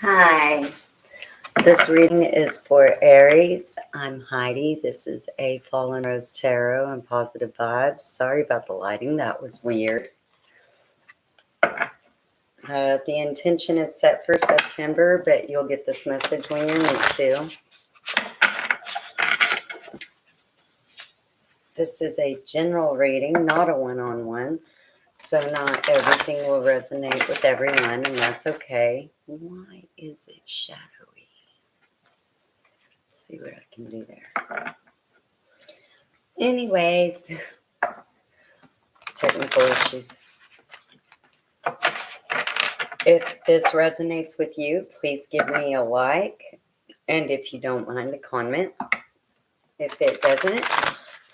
Hi, this reading is for Aries. I'm Heidi. This is a Fallen Rose Tarot and Positive Vibes. Sorry about the lighting, that was weird. The intention is set for September, but you'll get this message when you're meant to. This is a general reading, not a one-on-one, so not everything will resonate with everyone, and that's okay. Why is it shadowy? Let's see what I can do there. Anyways, technical issues. If this resonates with you, please give me a like, and if you don't mind, a comment. If it doesn't,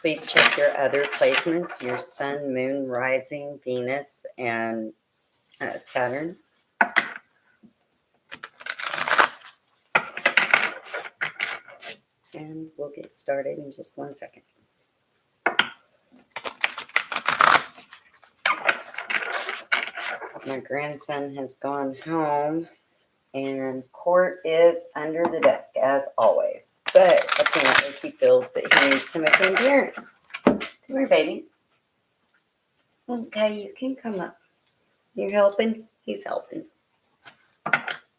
please check your other placements, your sun, moon, rising, Venus, and Saturn. And we'll get started in just 1 second. My grandson has gone home, and Court is under the desk, as always. But apparently he feels that he needs to make an appearance. Come here, baby. Okay, you can come up. You helping? He's helping.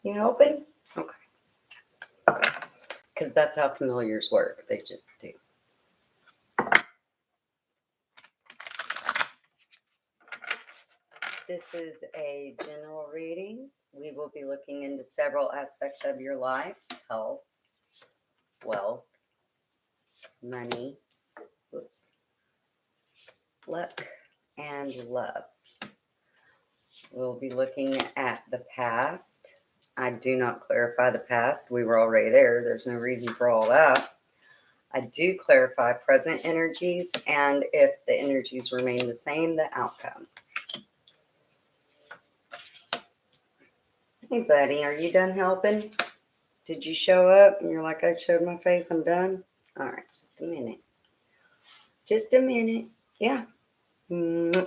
You helping? Okay. Because that's how familiars work. They just do. This is a general reading. We will be looking into several aspects of your life: health, wealth, money, luck, and love. We'll be looking at the past. I do not clarify the past. We were already there. There's no reason for all that. I do clarify present energies, and if the energies remain the same, the outcome. Hey, buddy, are you done helping? Did you show up and you're like, I showed my face, I'm done? All right, just a minute. Just a minute. Yeah. I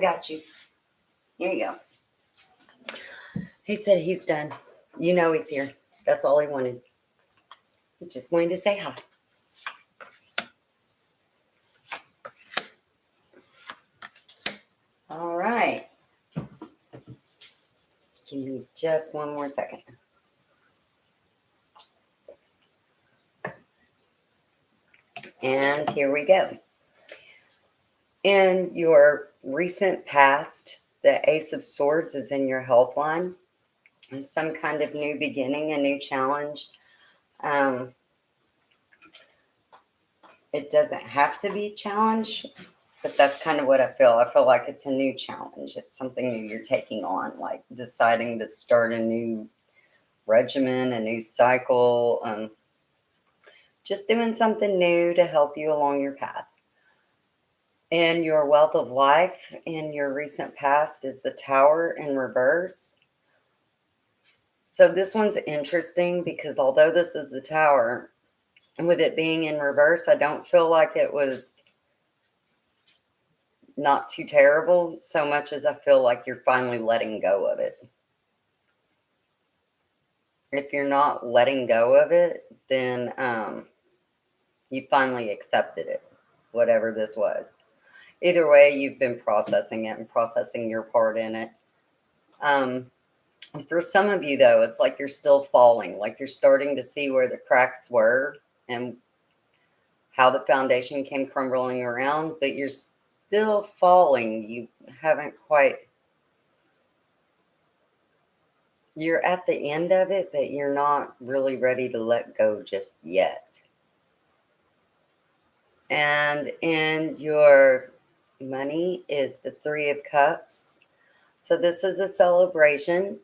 got you. Here you go. He said he's done. You know he's here. That's all he wanted. He just wanted to say hi. All right. Give me just 1 more second. And here we go. In your recent past, the Ace of Swords is in your health line. And some kind of new beginning, a new challenge. It doesn't have to be a challenge, but that's kind of what I feel. I feel like it's a new challenge. It's something new you're taking on, like deciding to start a new regimen, a new cycle, just doing something new to help you along your path. And your wealth of life in your recent past is the Tower in reverse. So this one's interesting because although this is the Tower, with it being in reverse, I don't feel like it was not too terrible so much as I feel like you're finally letting go of it. If you're not letting go of it, then you finally accepted it, whatever this was. Either way, you've been processing it and processing your part in it. For some of you, though, it's like you're still falling, like you're starting to see where the cracks were and how the foundation came crumbling around, but you're still falling. You haven't quite, you're at the end of it, but you're not really ready to let go just yet. And in your money is the Three of Cups. So this is a celebration.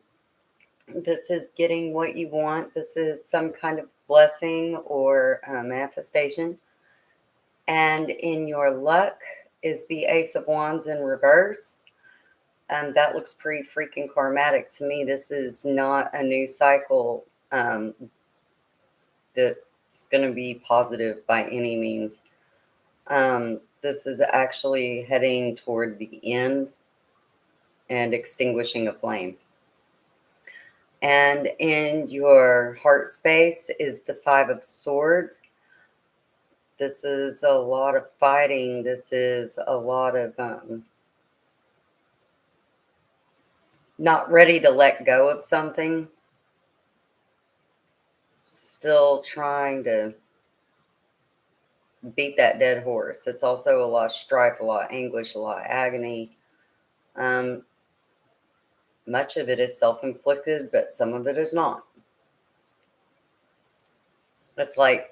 This is getting what you want. This is some kind of blessing or manifestation. And in your luck is the Ace of Wands in reverse. That looks pretty freaking karmatic to me. This is not a new cycle that's going to be positive by any means. This is actually heading toward the end and extinguishing a flame. And in your heart space is the Five of Swords. This is a lot of fighting. This is a lot of not ready to let go of something. Still trying to beat that dead horse. It's also a lot of strife, a lot of anguish, a lot of agony. Much of it is self-inflicted, but some of it is not. It's like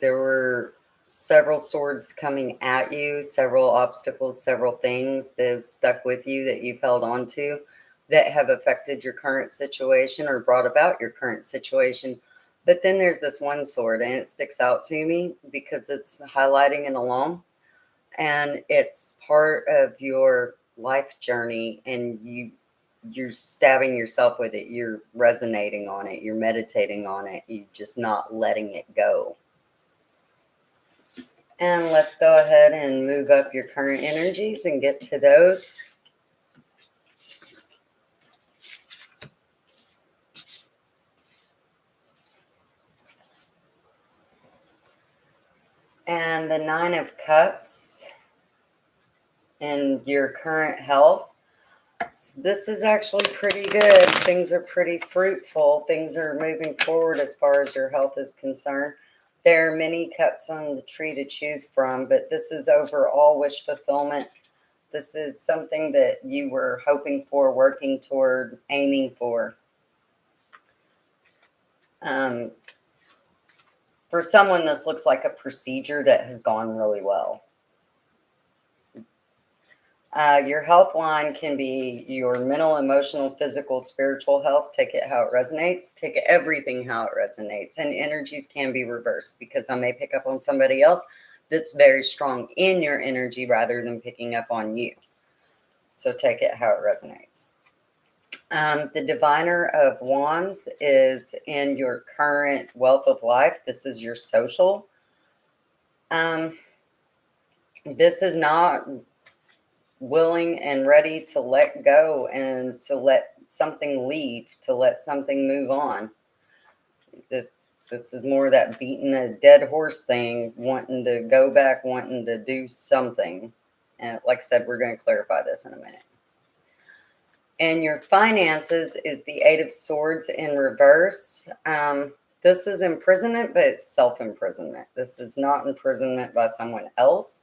there were several swords coming at you, several obstacles, several things that have stuck with you that you've held on to that have affected your current situation or brought about your current situation. But then there's this one sword, and it sticks out to me because it's highlighting an alum, and it's part of your life journey, and you're stabbing yourself with it. You're resonating on it. You're meditating on it. You're just not letting it go. And let's go ahead and move up your current energies and get to those. And the Nine of Cups and your current health. This is actually pretty good. Things are pretty fruitful. Things are moving forward as far as your health is concerned. There are many cups on the tree to choose from, but this is overall wish fulfillment. This is something that you were hoping for, working toward, aiming for. For someone, this looks like a procedure that has gone really well. Your health line can be your mental, emotional, physical, spiritual health. Take it how it resonates. Take everything how it resonates. And energies can be reversed because I may pick up on somebody else that's very strong in your energy rather than picking up on you. So take it how it resonates. The Diviner of Wands is in your current wealth of life. This is your social. This is not willing and ready to let go and to let something leave, to let something move on. This is more that beating a dead horse thing, wanting to go back, wanting to do something. And like I said, we're going to clarify this in a minute. And your finances is the Eight of Swords in reverse. This is imprisonment, but it's self-imprisonment. This is not imprisonment by someone else.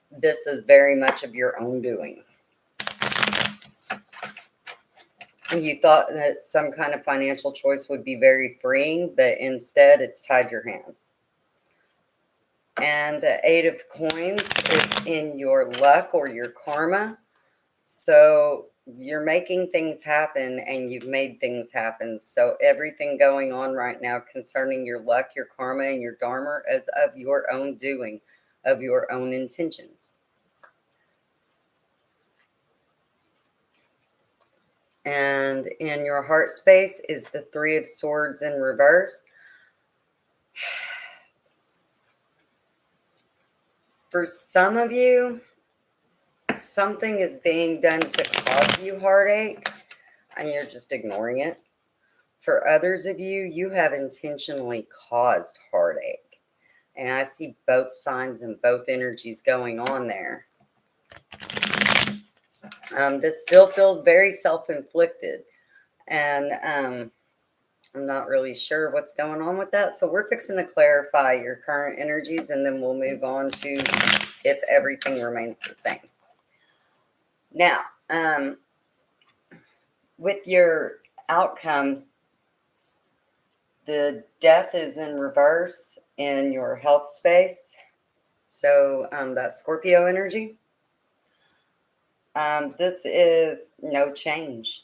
This is very much of your own doing. You thought that some kind of financial choice would be very freeing, but instead it's tied your hands. And the Eight of Coins is in your luck or your karma. So you're making things happen, and you've made things happen. So everything going on right now concerning your luck, your karma, and your dharma is of your own doing, of your own intentions. And in your heart space is the Three of Swords in reverse. For some of you, something is being done to cause you heartache, and you're just ignoring it. For others of you, you have intentionally caused heartache. And I see both signs and both energies going on there. This still feels very self-inflicted. And I'm not really sure what's going on with that. So we're fixing to clarify your current energies, and then we'll move on to if everything remains the same. Now, with your outcome, the Death is in reverse in your health space. So that's Scorpio energy. This is no change.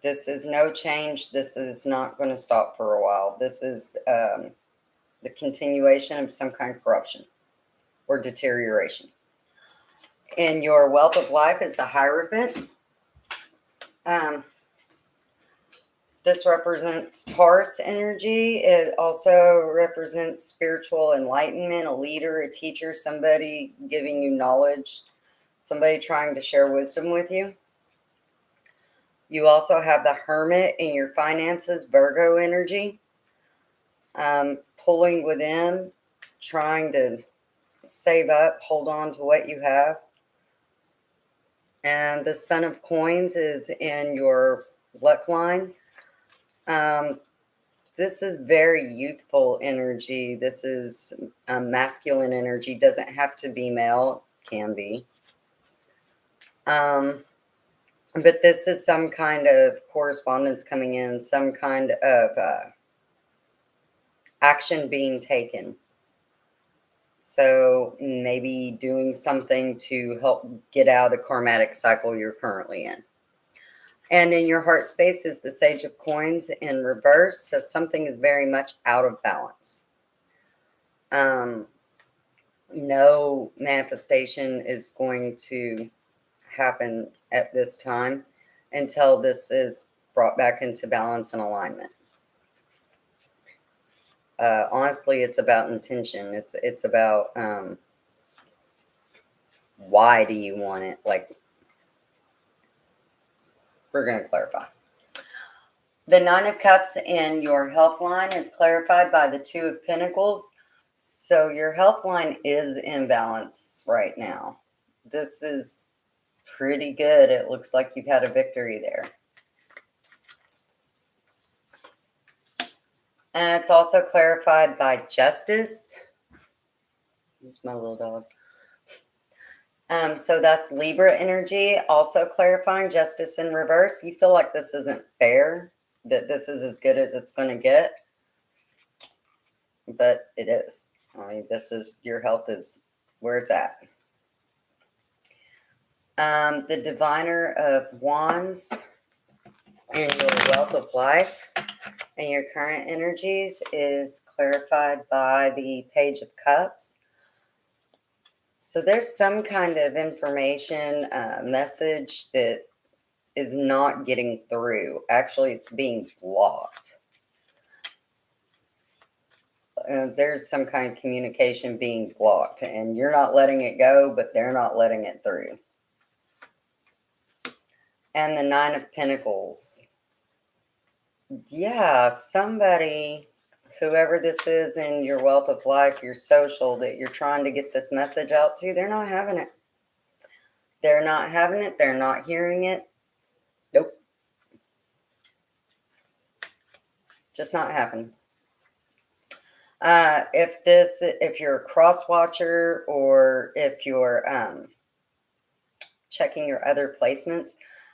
This is no change. This is not going to stop for a while. This is the continuation of some kind of corruption or deterioration. In your wealth of life is the Hierophant. This represents Taurus energy. It also represents spiritual enlightenment, a leader, a teacher, somebody giving you knowledge, somebody trying to share wisdom with you. You also have the Hermit in your finances, Virgo energy, pulling within, trying to save up, hold on to what you have. And the Sun of Coins is in your luck line. This is very youthful energy. This is masculine energy. Doesn't have to be male, can be. But this is some kind of correspondence coming in, some kind of action being taken. So maybe doing something to help get out of the karmatic cycle you're currently in. And in your heart space is the Sage of Coins in reverse. So something is very much out of balance. No manifestation is going to happen at this time until this is brought back into balance and alignment. Honestly, it's about intention. It's about why do you want it? Like, we're going to clarify. The Nine of Cups in your health line is clarified by the Two of Pentacles. So your health line is in balance right now. This is pretty good. It looks like you've had a victory there. And it's also clarified by Justice. It's my little dog. So that's Libra energy, also clarifying Justice in reverse. You feel like this isn't fair, that this is as good as it's going to get. But it is. I mean, this is, your health is where it's at. The Diviner of Wands in your wealth of life and your current energies is clarified by the Page of Cups. So there's some kind of information, message that is not getting through. Actually, it's being blocked. There's some kind of communication being blocked, and you're not letting it go, but they're not letting it through. And the Nine of Pentacles. Yeah, somebody, whoever this is in your wealth of life, your social, that you're trying to get this message out to, they're not having it. They're not having it. They're not hearing it. Nope. Just not happening. If you're a cross watcher, or if you're checking your other placements,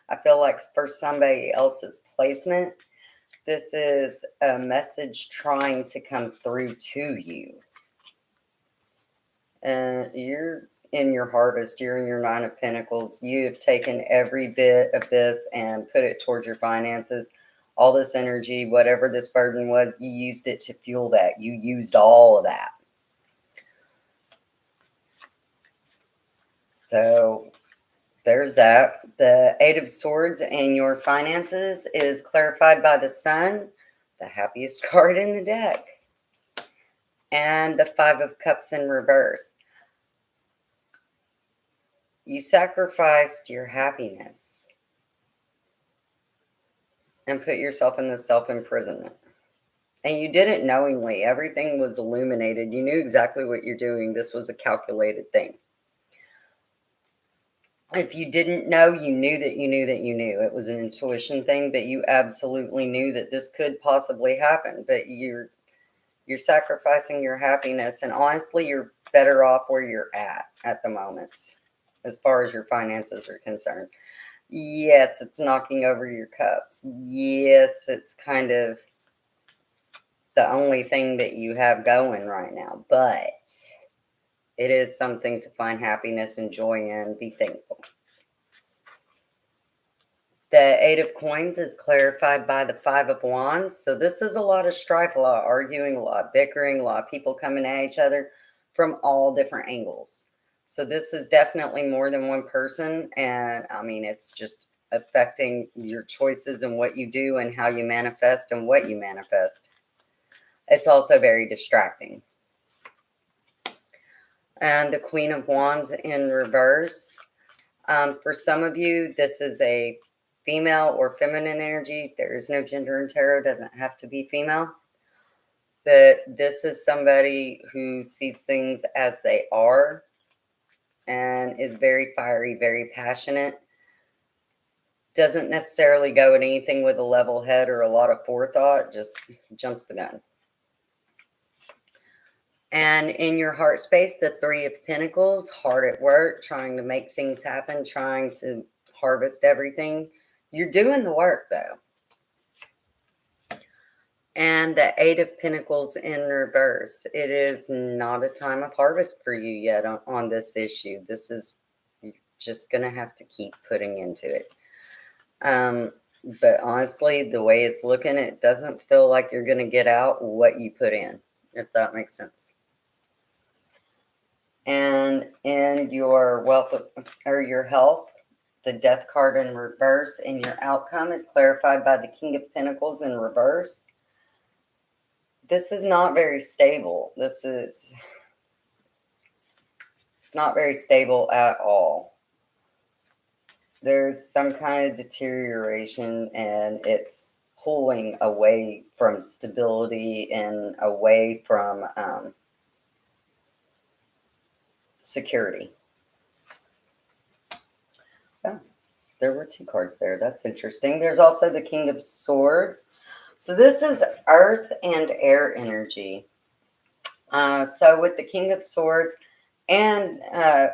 I feel like for somebody else's placement, this is a message trying to come through to you. And you're in your harvest, you're in your Nine of Pentacles. You have taken every bit of this and put it towards your finances. All this energy, whatever this burden was, you used it to fuel that. You used all of that. So there's that. The Eight of Swords in your finances is clarified by the Sun, the happiest card in the deck. And the Five of Cups in reverse. You sacrificed your happiness and put yourself in the self-imprisonment. And you did it knowingly. Everything was illuminated. You knew exactly what you're doing. This was a calculated thing. If you didn't know, you knew that you knew that you knew. It was an intuition thing, but you absolutely knew that this could possibly happen. But you're sacrificing your happiness. And honestly, you're better off where you're at the moment, as far as your finances are concerned. Yes, it's knocking over your cups. Yes, it's kind of the only thing that you have going right now, but it is something to find happiness and joy in, be thankful. The Eight of Coins is clarified by the Five of Wands. So this is a lot of strife, a lot of arguing, a lot of bickering, a lot of people coming at each other from all different angles. So this is definitely more than one person. And I mean, it's just affecting your choices and what you do and how you manifest and what you manifest. It's also very distracting. And the Queen of Wands in reverse. For some of you, this is a female or feminine energy. There is no gender in tarot, doesn't have to be female. But this is somebody who sees things as they are and is very fiery, very passionate. Doesn't necessarily go at anything with a level head or a lot of forethought, just jumps the gun. And in your heart space, the Three of Pentacles, hard at work, trying to make things happen, trying to harvest everything. You're doing the work, though. And the Eight of Pentacles in reverse. It is not a time of harvest for you yet on this issue. This is, you're just going to have to keep putting into it. But honestly, the way it's looking, it doesn't feel like you're going to get out what you put in, if that makes sense. And in your wealth or your health, the Death card in reverse, and your outcome is clarified by the King of Pentacles in reverse. This is not very stable. It's not very stable at all. There's some kind of deterioration, and it's pulling away from stability and away from security. Oh, there were two cards there. That's interesting. There's also the King of Swords. So this is earth and air energy. So with the King of Swords and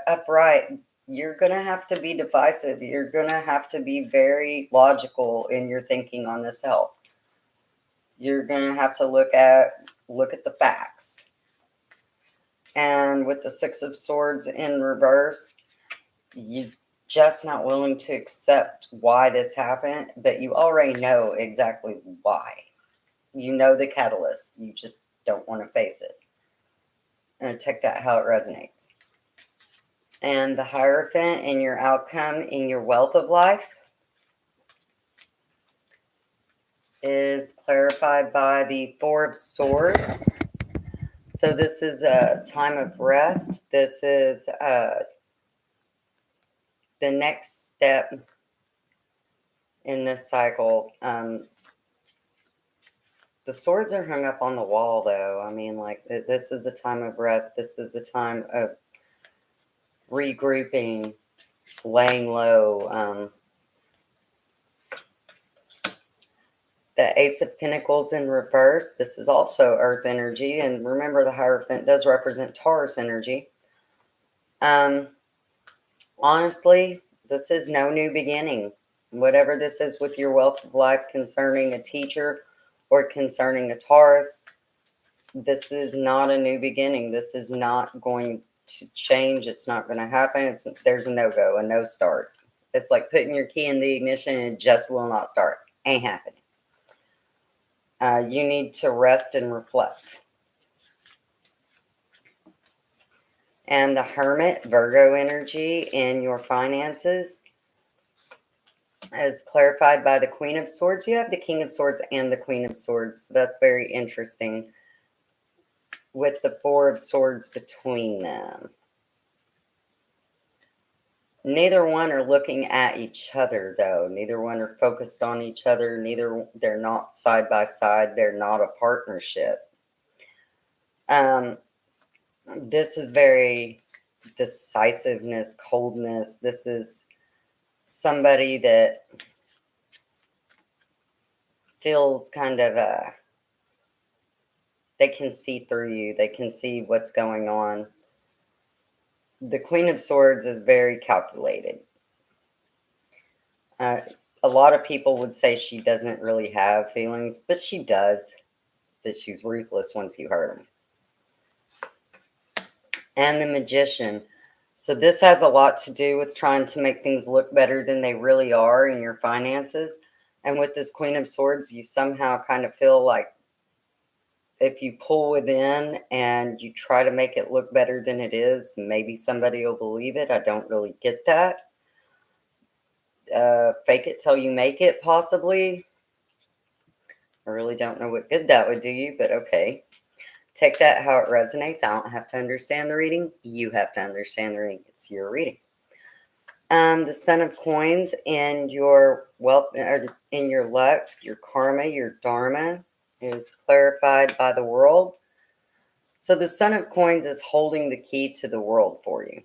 upright, you're going to have to be divisive. You're going to have to be very logical in your thinking on this health. You're going to have to look at the facts. And with the Six of Swords in reverse, you're just not willing to accept why this happened, but you already know exactly why. You know the catalyst. You just don't want to face it. And take that how it resonates. And the Hierophant in your outcome in your wealth of life is clarified by the Four of Swords. So this is a time of rest. This is the next step in this cycle. The swords are hung up on the wall, though. I mean, like, this is a time of rest. This is a time of regrouping, laying low. The Ace of Pentacles in reverse. This is also earth energy. And remember, the Hierophant does represent Taurus energy. Honestly, this is no new beginning. Whatever this is with your wealth of life concerning a teacher or concerning a Taurus, this is not a new beginning. This is not going to change. It's not going to happen. There's a no-go, a no start. It's like putting your key in the ignition and it just will not start. Ain't happening. You need to rest and reflect. And the Hermit, Virgo energy in your finances is clarified by the Queen of Swords. You have the King of Swords and the Queen of Swords. That's very interesting with the Four of Swords between them. Neither one are looking at each other, though. Neither one are focused on each other. They're not side by side. They're not a partnership. This is very decisiveness, coldness. This is somebody that feels kind of they can see through you. They can see what's going on. The Queen of Swords is very calculated. A lot of people would say she doesn't really have feelings, but she does. That she's ruthless once you hurt them. And the Magician. So this has a lot to do with trying to make things look better than they really are in your finances. And with this Queen of Swords, you somehow kind of feel like if you pull within and you try to make it look better than it is, maybe somebody will believe it. I don't really get that. Fake it till you make it, possibly. I really don't know what good that would do you, but okay. Take that how it resonates. I don't have to understand the reading. You have to understand the reading. It's your reading. The Son of Coins in your wealth, or in your luck, your karma, your dharma is clarified by the world. So the Son of Coins is holding the key to the world for you.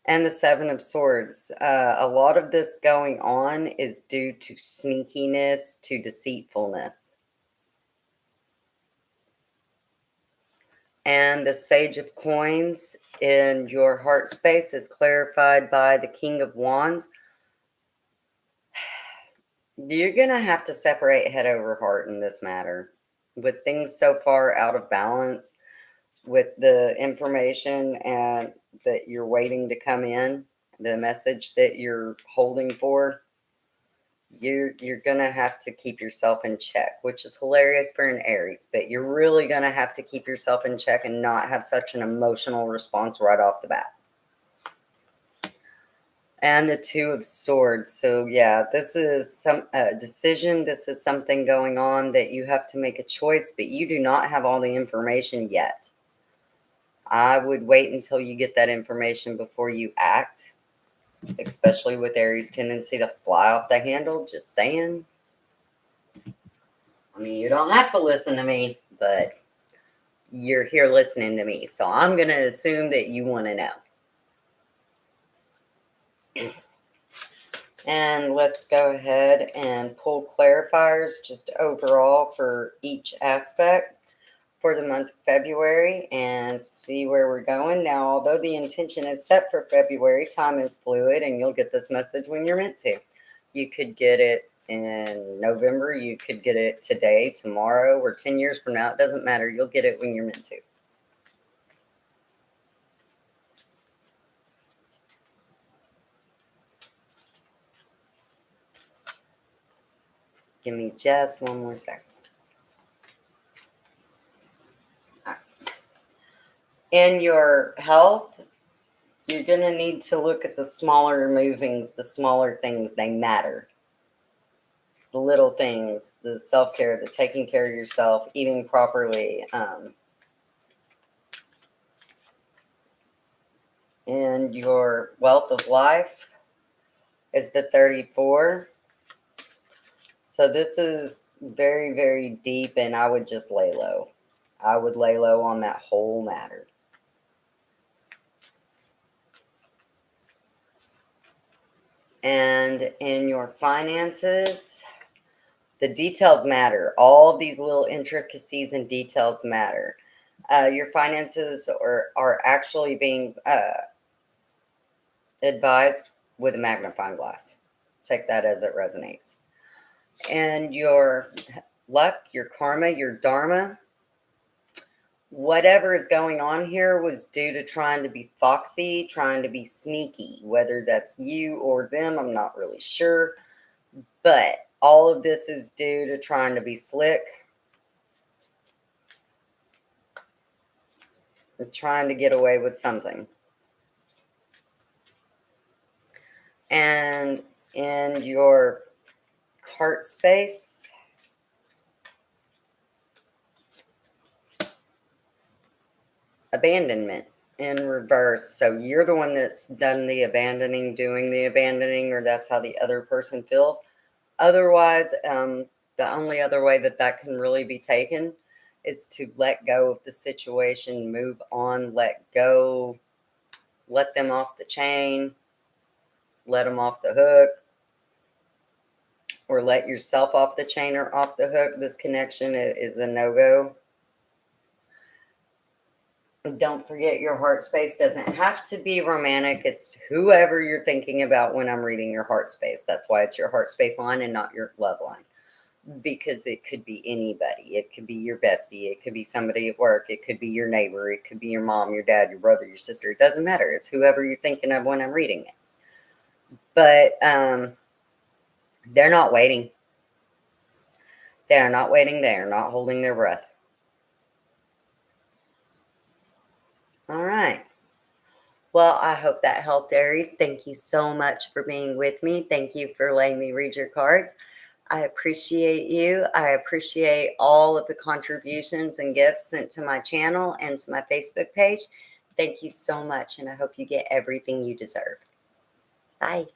And the Seven of Swords. A lot of this going on is due to sneakiness, to deceitfulness. And the Sage of Coins in your heart space is clarified by the King of Wands. You're going to have to separate head over heart in this matter. With things so far out of balance, with the information and that you're waiting to come in, the message that you're holding for, you're going to have to keep yourself in check, which is hilarious for an Aries, but you're really going to have to keep yourself in check and not have such an emotional response right off the bat. And the Two of Swords. So yeah, this is some decision. This is something going on that you have to make a choice, but you do not have all the information yet. I would wait until you get that information before you act, especially with Aries' tendency to fly off the handle. Just saying. I mean, you don't have to listen to me, but you're here listening to me, so I'm going to assume that you want to know. And let's go ahead and pull clarifiers just overall for each aspect for the month of February and see where we're going. Now, although the intention is set for February, time is fluid and you'll get this message when you're meant to. You could get it in November, you could get it today, tomorrow, or 10 years from now. It doesn't matter. You'll get it when you're meant to. Give me just one more second. In your health, you're going to need to look at the smaller movings, the smaller things. They matter. The little things, the self-care, the taking care of yourself, eating properly. And your wealth of life is the 34. So this is very, very deep, and I would just lay low. I would lay low on that whole matter. And in your finances, the details matter. All of these little intricacies and details matter. Your finances are actually being advised with a magnifying glass. Take that as it resonates. And your luck, your karma, your dharma, whatever is going on here was due to trying to be foxy, trying to be sneaky. Whether that's you or them, I'm not really sure. But all of this is due to trying to be slick. Or trying to get away with something. And in your heart space, abandonment in reverse. So you're the one that's done the abandoning, doing the abandoning, or that's how the other person feels. Otherwise, the only other way that that can really be taken is to let go of the situation, move on, let go, let them off the chain, let them off the hook, or let yourself off the chain or off the hook. This connection is a no-go. Don't forget, your heart space doesn't have to be romantic. It's whoever you're thinking about when I'm reading your heart space. That's why it's your heart space line and not your love line. Because it could be anybody. It could be your bestie. It could be somebody at work. It could be your neighbor. It could be your mom, your dad, your brother, your sister. It doesn't matter. It's whoever you're thinking of when I'm reading it. But they're not waiting. They are not waiting. They are not holding their breath. All right. Well, I hope that helped, Aries. Thank you so much for being with me. Thank you for letting me read your cards. I appreciate you. I appreciate all of the contributions and gifts sent to my channel and to my Facebook page. Thank you so much, and I hope you get everything you deserve. Bye.